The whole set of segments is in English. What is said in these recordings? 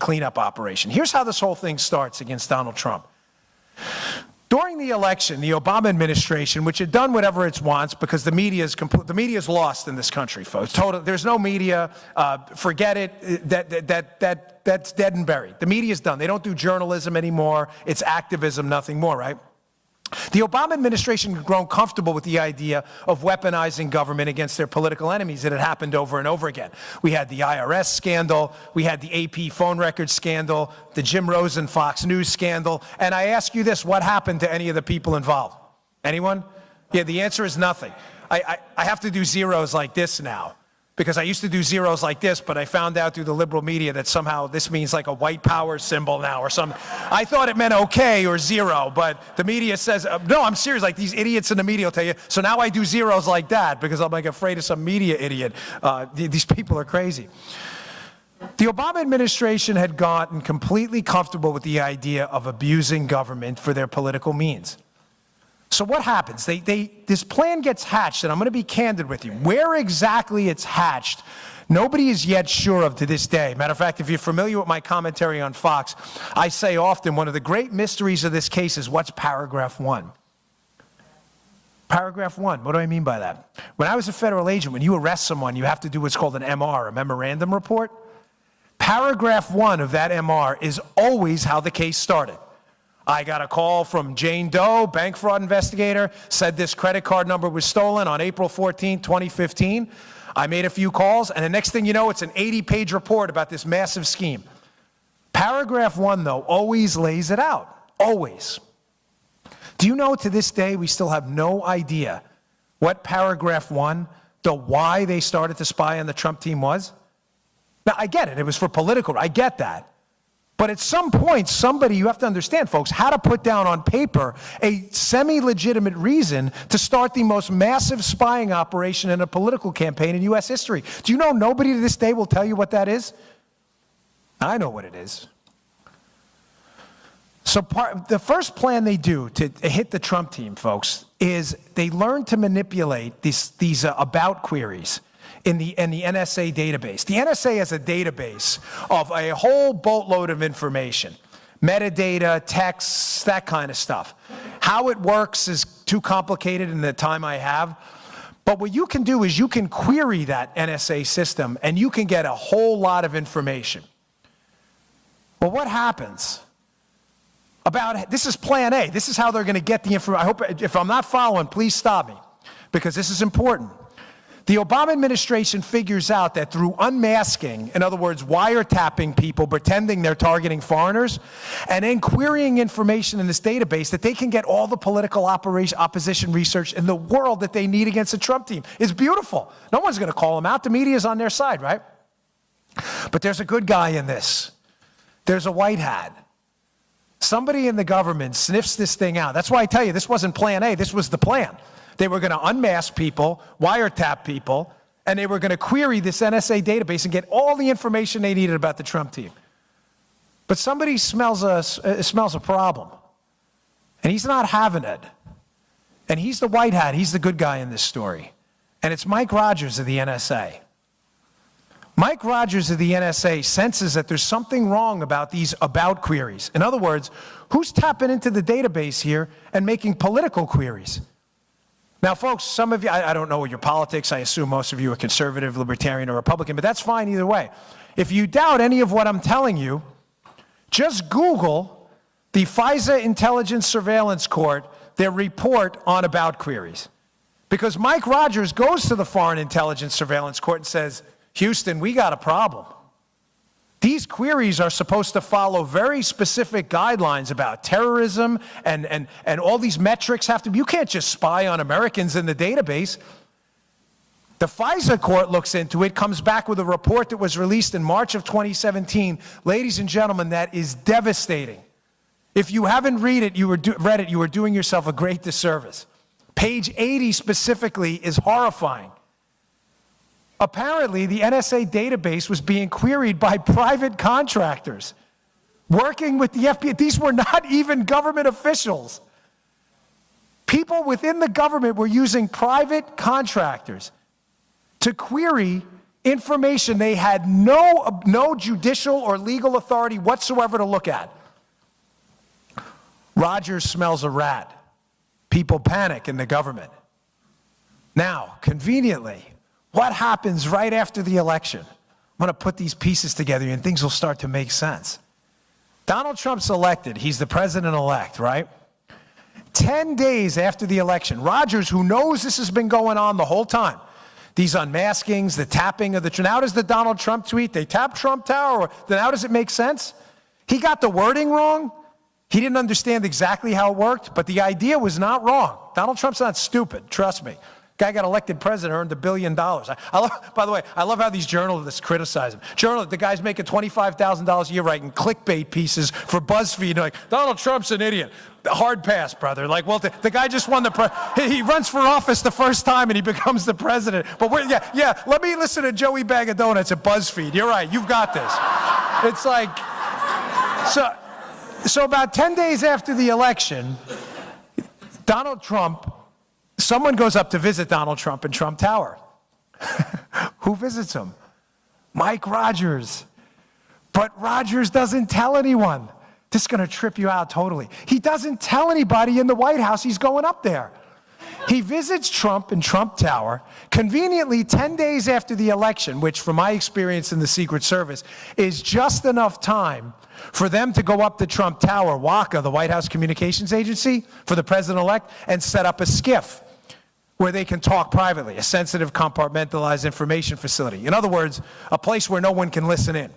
cleanup operation. Here's how this whole thing starts against Donald Trump. During the election, the Obama administration, which had done whatever it wants because the media is lost in this country, folks. There's no media. Forget it. That's dead and buried. The media's done. They don't do journalism anymore. It's activism, nothing more, right? The Obama administration had grown comfortable with the idea of weaponizing government against their political enemies. It had happened over and over again. We had the IRS scandal, we had the AP phone records scandal, the Jim Rosen Fox News scandal, and I ask you this, what happened to any of the people involved? Anyone? Yeah, the answer is nothing. I have to do zeros like this now, because I used to do zeros like this, but I found out through the liberal media that somehow this means like a white power symbol now or something. I thought it meant okay or zero, but the media says, no, I'm serious, like these idiots in the media will tell you, so now I do zeros like that because I'm like afraid of some media idiot. These people are crazy. The Obama administration had gotten completely comfortable with the idea of abusing government for their political means. So what happens? This plan gets hatched, and I'm going to be candid with you. Where exactly it's hatched, nobody is yet sure of to this day. Matter of fact, if you're familiar with my commentary on Fox, I say often one of the great mysteries of this case is what's paragraph 1? Paragraph 1, what do I mean by that? When I was a federal agent, when you arrest someone, you have to do what's called an MR, a memorandum report. Paragraph 1 of that MR is always how the case started. I got a call from Jane Doe, bank fraud investigator, said this credit card number was stolen on April 14, 2015. I made a few calls, and the next thing you know, it's an 80-page report about this massive scheme. Paragraph 1, though, always lays it out. Always. Do you know to this day we still have no idea what paragraph 1, the why they started to spy on the Trump team was? Now, I get it. It was for political. I get that. But at some point, somebody, you have to understand, folks, had to put down on paper a semi-legitimate reason to start the most massive spying operation in a political campaign in U.S. history. Do you know nobody to this day will tell you what that is? I know what it is. So the first plan they do to hit the Trump team, folks, is they learn to manipulate these about queries in the NSA database. The NSA has a database of a whole boatload of information, metadata, texts, that kind of stuff. How it works is too complicated in the time I have, but what you can do is you can query that NSA system and you can get a whole lot of information. Well, what happens? This is plan A. This is how they're going to get the information. I hope, if I'm not following, please stop me, because this is important. The Obama administration figures out that through unmasking, in other words, wiretapping people, pretending they're targeting foreigners, and then querying information in this database, that they can get all the political opposition research in the world that they need against the Trump team. It's beautiful. No one's going to call them out. The media is on their side, right? But there's a good guy in this. There's a white hat. Somebody in the government sniffs this thing out. That's why I tell you, this wasn't plan A. This was the plan. They were going to unmask people, wiretap people, and they were going to query this NSA database and get all the information they needed about the Trump team. But somebody smells a problem, and he's not having it. And he's the white hat. He's the good guy in this story. And it's Mike Rogers of the NSA. Mike Rogers of the NSA senses that there's something wrong about these about queries. In other words, who's tapping into the database here and making political queries? Now, folks, some of you, I don't know your politics. I assume most of you are conservative, libertarian, or Republican, but that's fine either way. If you doubt any of what I'm telling you, just Google the FISA Intelligence Surveillance Court, their report on about queries. Because Mike Rogers goes to the Foreign Intelligence Surveillance Court and says, Houston, we got a problem. These queries are supposed to follow very specific guidelines about terrorism, and all these metrics have to be, you can't just spy on Americans in the database. The FISA court looks into it, comes back with a report that was released in March of 2017. Ladies and gentlemen, that is devastating. If you haven't read it, you were doing yourself a great disservice. Page 80 specifically is horrifying. Apparently, the NSA database was being queried by private contractors working with the FBI. These were not even government officials. People within the government were using private contractors to query information they had no judicial or legal authority whatsoever to look at. Rogers smells a rat. People panic in the government. Now, conveniently, what happens right after the election? I'm going to put these pieces together and things will start to make sense. Donald Trump's elected. He's the president-elect, right? 10 days after the election, Rogers, who knows this has been going on the whole time, these unmaskings, the tapping of the... Now does the Donald Trump tweet, they tap Trump Tower, or then how does it make sense? He got the wording wrong. He didn't understand exactly how it worked, but the idea was not wrong. Donald Trump's not stupid, trust me. Guy got elected president, earned $1 billion. By the way, I love how these journalists criticize him. The guy's making $25,000 a year writing clickbait pieces for BuzzFeed. Like, Donald Trump's an idiot. Hard pass, brother. Like, well, the guy just won he runs for office the first time and he becomes the president. But let me listen to Joey Bag of Donuts at BuzzFeed. You're right, you've got this. It's like, so about 10 days after the election, Donald Trump, someone goes up to visit Donald Trump in Trump Tower. Who visits him? Mike Rogers. But Rogers doesn't tell anyone. This is going to trip you out totally. He doesn't tell anybody in the White House he's going up there. He visits Trump in Trump Tower, conveniently 10 days after the election, which from my experience in the Secret Service is just enough time for them to go up to Trump Tower, WACA, the White House Communications Agency, for the president-elect, and set up a SCIF where they can talk privately, a sensitive compartmentalized information facility. In other words, a place where no one can listen in.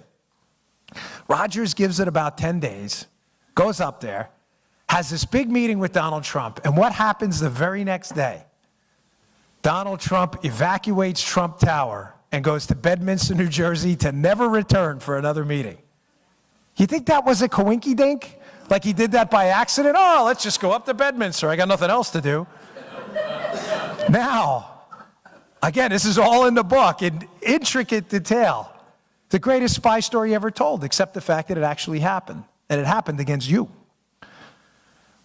Rogers gives it about 10 days, goes up there, has this big meeting with Donald Trump, and what happens the very next day? Donald Trump evacuates Trump Tower and goes to Bedminster, New Jersey to never return for another meeting. You think that was a coinky-dink? Like he did that by accident? Oh, let's just go up to Bedminster. I got nothing else to do. Now, again, this is all in the book in intricate detail. The greatest spy story ever told, except the fact that it actually happened, and it happened against you.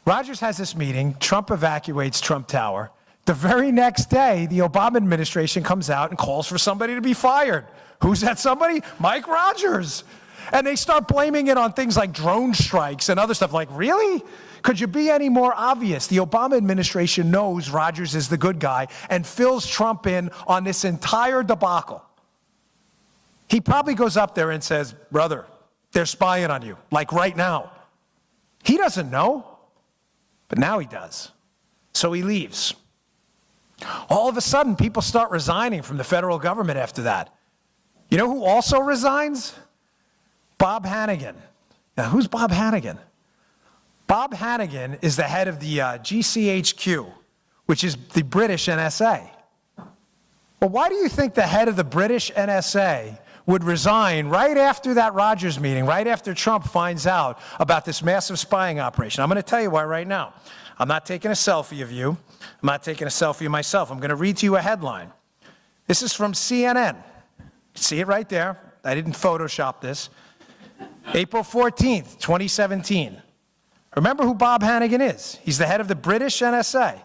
Rogers has this meeting. Trump evacuates Trump Tower. The very next day, the Obama administration comes out and calls for somebody to be fired. Who's that somebody? Mike Rogers. And they start blaming it on things like drone strikes and other stuff. Like, really? Could you be any more obvious? The Obama administration knows Rogers is the good guy and fills Trump in on this entire debacle. He probably goes up there and says, brother, they're spying on you, like right now. He doesn't know, but now he does. So he leaves. All of a sudden, people start resigning from the federal government after that. You know who also resigns? Bob Hannigan. Now, who's Bob Hannigan? Bob Hannigan is the head of the GCHQ, which is the British NSA. Well, why do you think the head of the British NSA would resign right after that Rogers meeting, right after Trump finds out about this massive spying operation? I'm going to tell you why right now. I'm not taking a selfie of you. I'm not taking a selfie of myself. I'm going to read to you a headline. This is from CNN. See it right there. I didn't Photoshop this. April 14th, 2017. Remember who Bob Hannigan is. He's the head of the British NSA.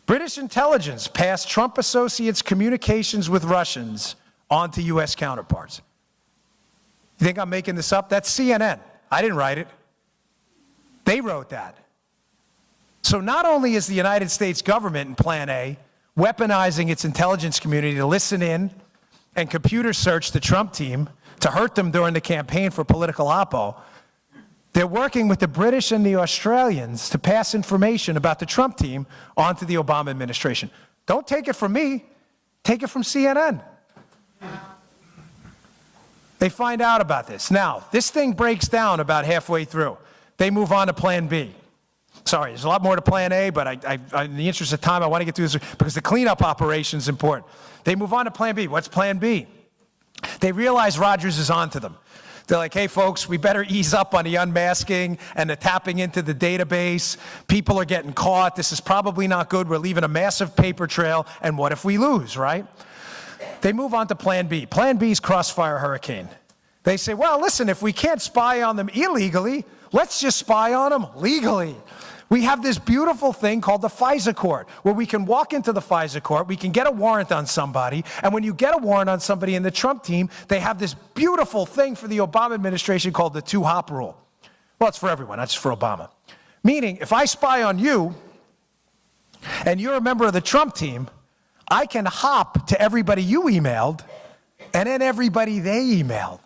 British intelligence passed Trump associates' communications with Russians on to U.S. counterparts. You think I'm making this up? That's CNN. I didn't write it. They wrote that. So not only is the United States government in Plan A weaponizing its intelligence community to listen in and computer search the Trump team to hurt them during the campaign for political oppo, they're working with the British and the Australians to pass information about the Trump team onto the Obama administration. Don't take it from me. Take it from CNN. They find out about this. Now, this thing breaks down about halfway through. They move on to Plan B. Sorry, there's a lot more to Plan A, but in the interest of time, I want to get through this because the cleanup operation is important. They move on to Plan B. What's Plan B? They realize Rogers is onto them. They're like, hey, folks, we better ease up on the unmasking and the tapping into the database. People are getting caught. This is probably not good. We're leaving a massive paper trail. And what if we lose, right? They move on to Plan B. Plan B is Crossfire Hurricane. They say, well, listen, if we can't spy on them illegally, let's just spy on them legally. We have this beautiful thing called the FISA court, where we can walk into the FISA court, we can get a warrant on somebody, and when you get a warrant on somebody in the Trump team, they have this beautiful thing for the Obama administration called the two-hop rule. Well, it's for everyone, not just for Obama. Meaning, if I spy on you, and you're a member of the Trump team, I can hop to everybody you emailed, and then everybody they emailed.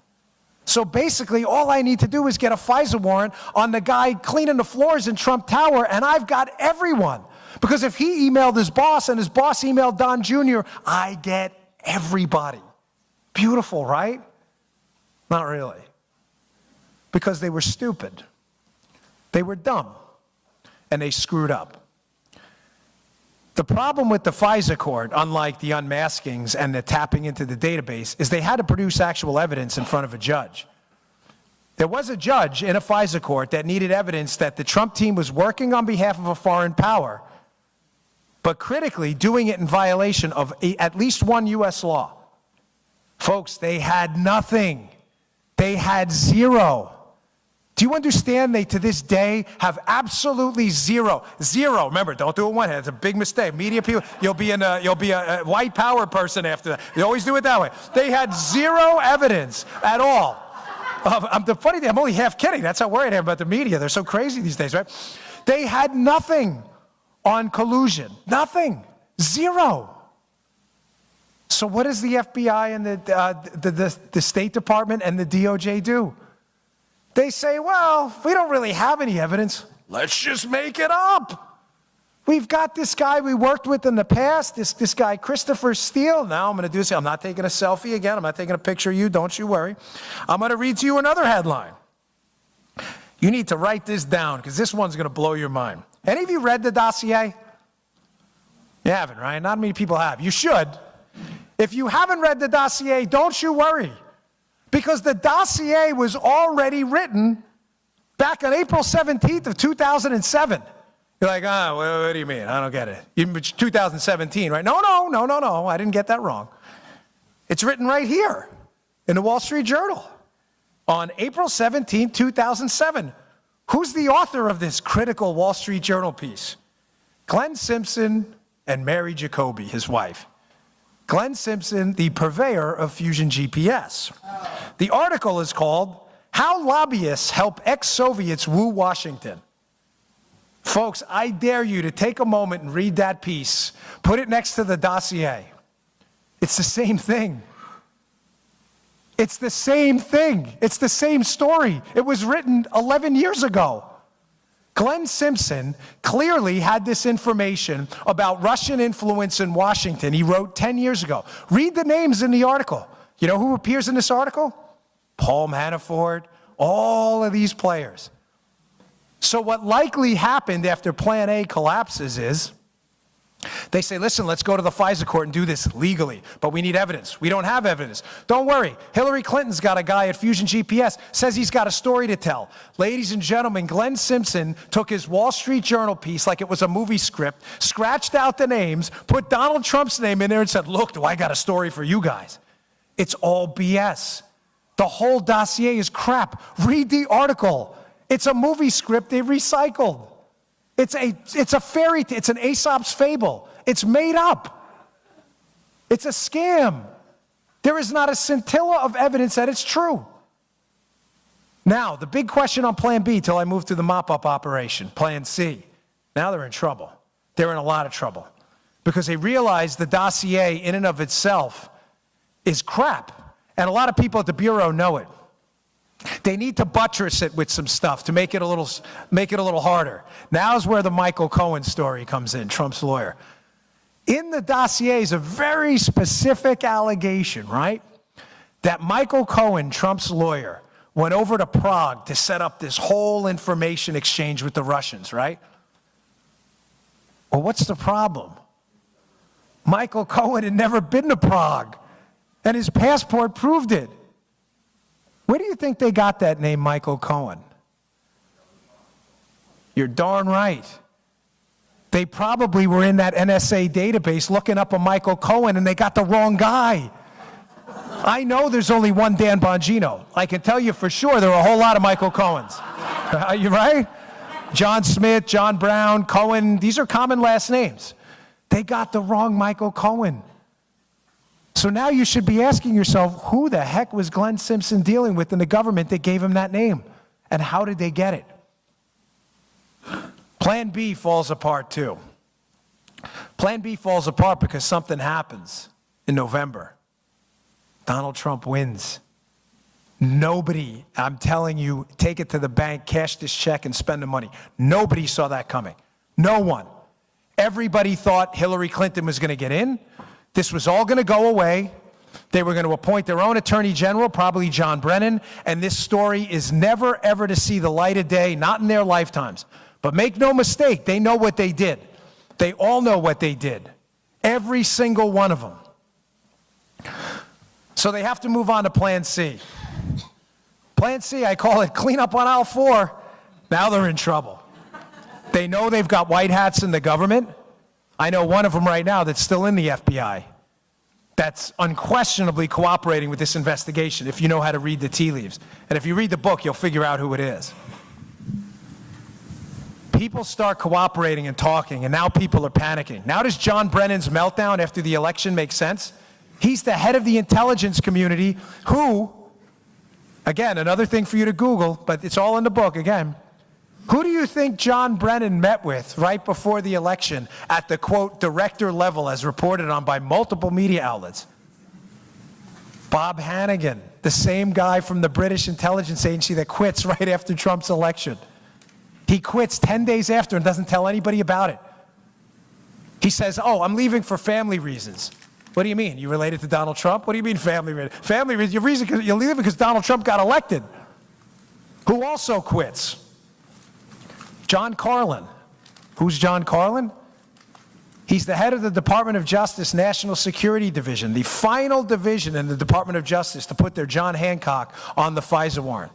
So basically, all I need to do is get a FISA warrant on the guy cleaning the floors in Trump Tower, and I've got everyone. Because if he emailed his boss and his boss emailed Don Jr., I get everybody. Beautiful, right? Not really. Because they were stupid. They were dumb. And they screwed up. The problem with the FISA court, unlike the unmaskings and the tapping into the database, is they had to produce actual evidence in front of a judge. There was a judge in a FISA court that needed evidence that the Trump team was working on behalf of a foreign power, but critically doing it in violation of at least one U.S. law. Folks, they had nothing. They had zero. Do you understand they, to this day, have absolutely zero? Zero. Remember, don't do it one hand. It's a big mistake. Media people, you'll be a white power person after that. You always do it that way. They had zero evidence at all. The funny thing, I'm only half kidding. That's how worried I am about the media. They're so crazy these days, right? They had nothing on collusion. Nothing. Zero. So what does the FBI and the State Department and the DOJ do? They say, well, we don't really have any evidence. Let's just make it up. We've got this guy we worked with in the past, this guy Christopher Steele. Now I'm going to do this. I'm not taking a selfie again. I'm not taking a picture of you. Don't you worry. I'm going to read to you another headline. You need to write this down because this one's going to blow your mind. Any of you read the dossier? You haven't, right? Not many people have. You should. If you haven't read the dossier, don't you worry. Because the dossier was already written back on April 17th of 2007. You're like, what do you mean? I don't get it. It's 2017, right? No, I didn't get that wrong. It's written right here in the Wall Street Journal on April 17th, 2007. Who's the author of this critical Wall Street Journal piece? Glenn Simpson and Mary Jacoby, his wife. Glenn Simpson, the purveyor of Fusion GPS. The article is called, How Lobbyists Help Ex-Soviets Woo Washington. Folks, I dare you to take a moment and read that piece. Put it next to the dossier. It's the same thing. It's the same thing. It's the same story. It was written 11 years ago. Glenn Simpson clearly had this information about Russian influence in Washington. He wrote 10 years ago. Read the names in the article. You know who appears in this article? Paul Manafort, all of these players. So what likely happened after Plan A collapses is they say, listen, let's go to the FISA court and do this legally, but we need evidence. We don't have evidence. Don't worry. Hillary Clinton's got a guy at Fusion GPS, says he's got a story to tell. Ladies and gentlemen, Glenn Simpson took his Wall Street Journal piece like it was a movie script, scratched out the names, put Donald Trump's name in there and said, look, do I got a story for you guys? It's all BS. The whole dossier is crap. Read the article. It's a movie script they recycled. It's a fairy tale. It's an Aesop's fable. It's made up. It's a scam. There is not a scintilla of evidence that it's true. Now, the big question on Plan B till I move to the mop-up operation, Plan C. Now they're in trouble. They're in a lot of trouble because they realize the dossier in and of itself is crap. And a lot of people at the Bureau know it. They need to buttress it with some stuff to make it a little harder. Now's where the Michael Cohen story comes in, Trump's lawyer. In the dossier is a very specific allegation, right? That Michael Cohen, Trump's lawyer, went over to Prague to set up this whole information exchange with the Russians, right? Well, what's the problem? Michael Cohen had never been to Prague, and his passport proved it. Where do you think they got that name, Michael Cohen? You're darn right. They probably were in that NSA database looking up a Michael Cohen, and they got the wrong guy. I know there's only one Dan Bongino. I can tell you for sure there are a whole lot of Michael Cohens. Are you right? John Smith, John Brown, Cohen, these are common last names. They got the wrong Michael Cohen. So now you should be asking yourself, who the heck was Glenn Simpson dealing with in the government that gave him that name? And how did they get it? Plan B falls apart too. Plan B falls apart because something happens in November. Donald Trump wins. Nobody, I'm telling you, take it to the bank, cash this check, and spend the money. Nobody saw that coming. No one. Everybody thought Hillary Clinton was going to get in. This was all going to go away. They were going to appoint their own attorney general, probably John Brennan, and this story is never, ever to see the light of day, not in their lifetimes. But make no mistake, they know what they did. They all know what they did. Every single one of them. So they have to move on to Plan C. Plan C, I call it clean up on aisle 4. Now they're in trouble. They know they've got white hats in the government. I know one of them right now that's still in the FBI. That's unquestionably cooperating with this investigation, if you know how to read the tea leaves. And if you read the book, you'll figure out who it is. People start cooperating and talking, and now people are panicking. Now does John Brennan's meltdown after the election make sense? He's the head of the intelligence community who, again, another thing for you to Google, but it's all in the book again. Who do you think John Brennan met with right before the election at the, quote, director level as reported on by multiple media outlets? Bob Hannigan, the same guy from the British intelligence agency that quits right after Trump's election. He quits 10 days after and doesn't tell anybody about it. He says, oh, I'm leaving for family reasons. What do you mean? You related to Donald Trump? What do you mean family reasons? Family reasons, you're leaving because Donald Trump got elected. Who also quits? John Carlin. Who's John Carlin? He's the head of the Department of Justice National Security Division, the final division in the Department of Justice to put their John Hancock on the FISA warrant.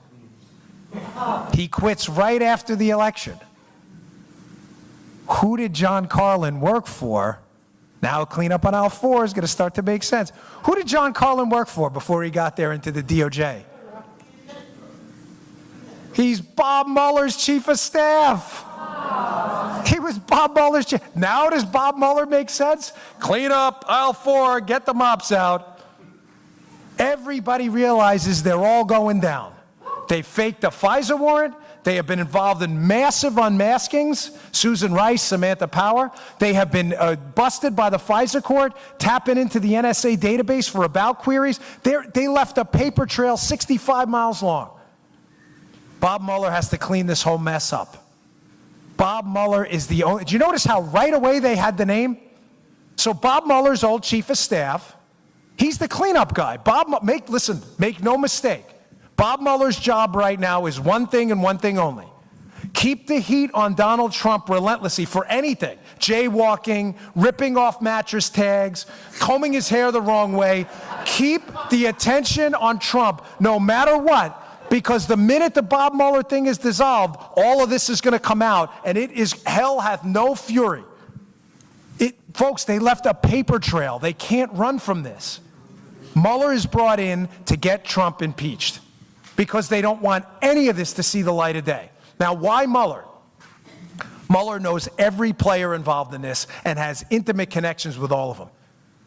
He quits right after the election. Who did John Carlin work for? Now clean up on aisle 4 is going to start to make sense. Who did John Carlin work for before he got there into the DOJ? He's Bob Mueller's chief of staff. He was Bob Mueller's chief. Now does Bob Mueller make sense? Clean up aisle 4, get the mops out. Everybody realizes they're all going down. They faked a FISA warrant. They have been involved in massive unmaskings. Susan Rice, Samantha Power. They have been busted by the FISA court, tapping into the NSA database for about queries. They left a paper trail 65 miles long. Bob Mueller has to clean this whole mess up. Bob Mueller is the only, did you notice how right away they had the name? So Bob Mueller's old chief of staff, he's the cleanup guy. Listen, make no mistake. Bob Mueller's job right now is one thing and one thing only. Keep the heat on Donald Trump relentlessly for anything. Jaywalking, ripping off mattress tags, combing his hair the wrong way. Keep the attention on Trump no matter what. Because the minute the Bob Mueller thing is dissolved, all of this is going to come out, and it is, hell hath no fury. Folks, they left a paper trail. They can't run from this. Mueller is brought in to get Trump impeached because they don't want any of this to see the light of day. Now, why Mueller? Mueller knows every player involved in this and has intimate connections with all of them.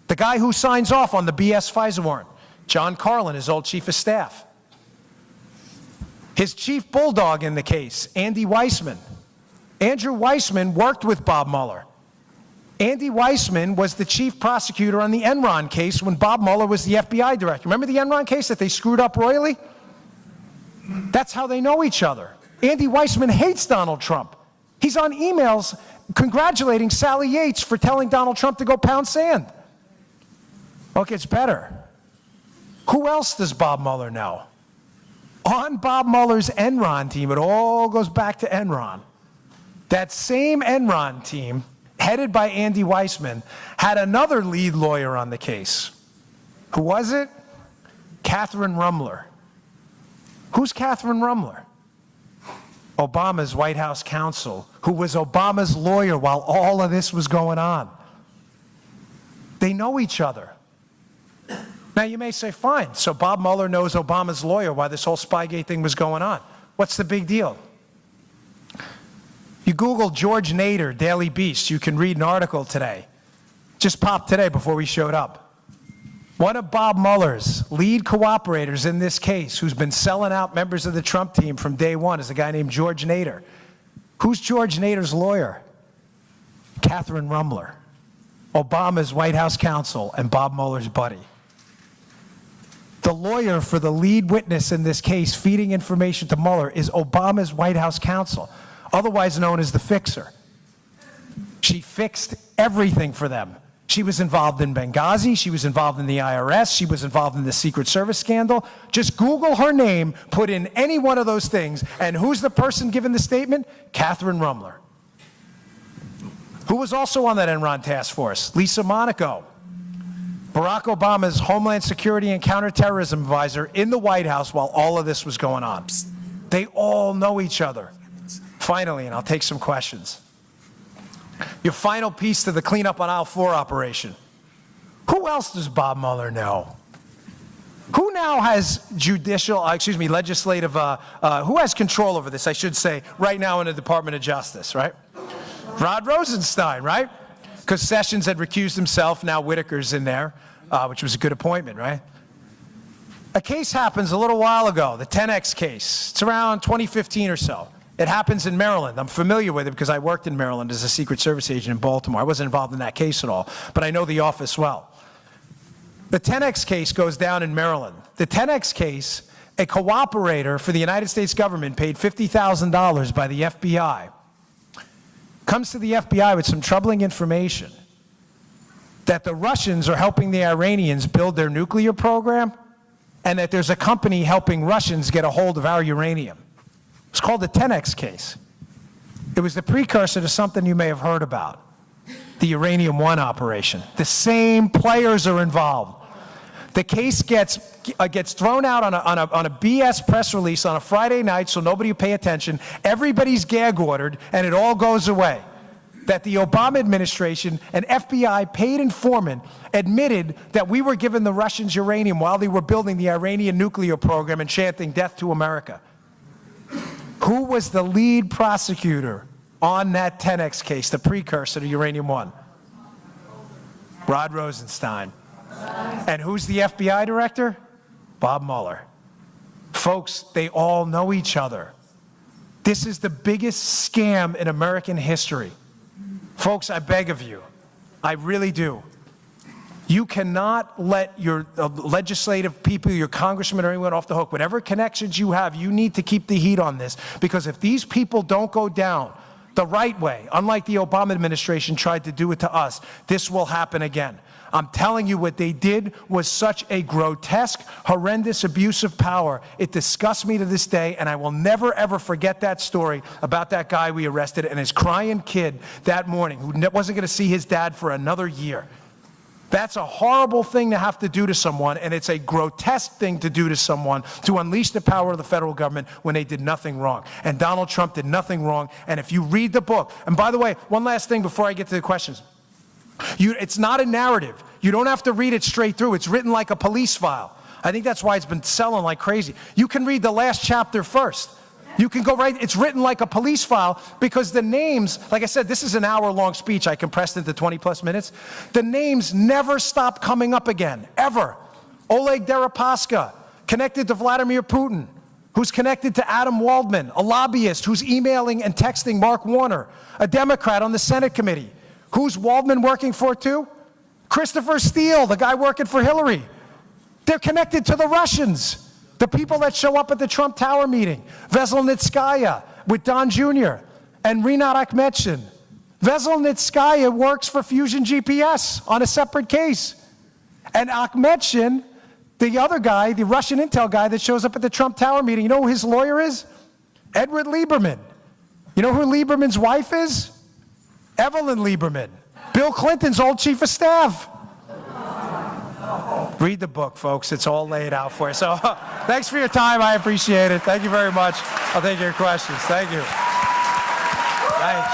The guy who signs off on the BS FISA warrant, John Carlin, his old chief of staff. His chief bulldog in the case, Andy Weissman. Andrew Weissman worked with Bob Mueller. Andy Weissman was the chief prosecutor on the Enron case when Bob Mueller was the FBI director. Remember the Enron case that they screwed up royally? That's how they know each other. Andy Weissman hates Donald Trump. He's on emails congratulating Sally Yates for telling Donald Trump to go pound sand. Well, it gets better. Who else does Bob Mueller know? On Bob Mueller's Enron team, it all goes back to Enron. That same Enron team, headed by Andy Weissman, had another lead lawyer on the case. Who was it? Catherine Rumler. Who's Catherine Rumler? Obama's White House counsel, who was Obama's lawyer while all of this was going on. They know each other. Now you may say, fine, so Bob Mueller knows Obama's lawyer while this whole Spygate thing was going on. What's the big deal? You Google George Nader, Daily Beast, you can read an article today. Just popped today before we showed up. One of Bob Mueller's lead cooperators in this case, who's been selling out members of the Trump team from day one, is a guy named George Nader. Who's George Nader's lawyer? Catherine Rummler, Obama's White House counsel and Bob Mueller's buddy. The lawyer for the lead witness in this case feeding information to Mueller is Obama's White House counsel, otherwise known as the fixer. She fixed everything for them. She was involved in Benghazi, she was involved in the IRS, she was involved in the Secret Service scandal. Just Google her name, put in any one of those things, and who's the person giving the statement? Catherine Rummler. Who was also on that Enron task force? Lisa Monaco, Barack Obama's Homeland Security and Counterterrorism advisor in the White House while all of this was going on. They all know each other. Finally, and I'll take some questions. Your final piece to the cleanup on aisle 4 operation. Who else does Bob Mueller know? Who now has legislative, who has control over this, I should say, right now in the Department of Justice, right? Rod Rosenstein, right? Because Sessions had recused himself, now Whitaker's in there, which was a good appointment, right? A case happens a little while ago, the 10X case. It's around 2015 or so. It happens in Maryland. I'm familiar with it because I worked in Maryland as a Secret Service agent in Baltimore. I wasn't involved in that case at all, but I know the office well. The 10X case goes down in Maryland. The 10X case, a cooperator for the United States government paid $50,000 by the FBI, comes to the FBI with some troubling information that the Russians are helping the Iranians build their nuclear program and that there's a company helping Russians get a hold of our uranium. It's called the 10X case. It was the precursor to something you may have heard about, the Uranium One operation. The same players are involved. The case gets thrown out on a BS press release on a Friday night so nobody will pay attention. Everybody's gag ordered, and it all goes away. That the Obama administration, an FBI paid informant, admitted that we were giving the Russians uranium while they were building the Iranian nuclear program and chanting death to America. Who was the lead prosecutor on that 10X case, the precursor to Uranium One? Rod Rosenstein. And who's the FBI director? Bob Mueller. Folks, they all know each other. This is the biggest scam in American history. Folks, I beg of you, I really do. You cannot let your legislative people, your congressmen or anyone off the hook. Whatever connections you have, you need to keep the heat on this, because if these people don't go down the right way, unlike the Obama administration tried to do it to us, this will happen again. I'm telling you, what they did was such a grotesque, horrendous abuse of power. It disgusts me to this day, and I will never, ever forget that story about that guy we arrested and his crying kid that morning who wasn't going to see his dad for another year. That's a horrible thing to have to do to someone, and it's a grotesque thing to do to someone, to unleash the power of the federal government when they did nothing wrong. And Donald Trump did nothing wrong. And if you read the book, and by the way, one last thing before I get to the questions. It's not a narrative. You don't have to read it straight through. It's written like a police file. I think that's why it's been selling like crazy. You can read the last chapter first. You can go right, it's written like a police file, because the names, like I said, this is an hour-long speech I compressed into 20-plus minutes. The names never stop coming up again, ever. Oleg Deripaska, connected to Vladimir Putin, who's connected to Adam Waldman, a lobbyist who's emailing and texting Mark Warner, a Democrat on the Senate committee. Who's Waldman working for too? Christopher Steele, the guy working for Hillary. They're connected to the Russians. The people that show up at the Trump Tower meeting, Veselnitskaya with Don Jr. and Rinat Akhmetshin. Veselnitskaya works for Fusion GPS on a separate case. And Akhmetshin, the other guy, the Russian intel guy that shows up at the Trump Tower meeting, you know who his lawyer is? Edward Lieberman. You know who Lieberman's wife is? Evelyn Lieberman, Bill Clinton's old chief of staff. Read the book, folks. It's all laid out for you. So thanks for your time. I appreciate it. Thank you very much. I'll take your questions. Thank you. Thanks.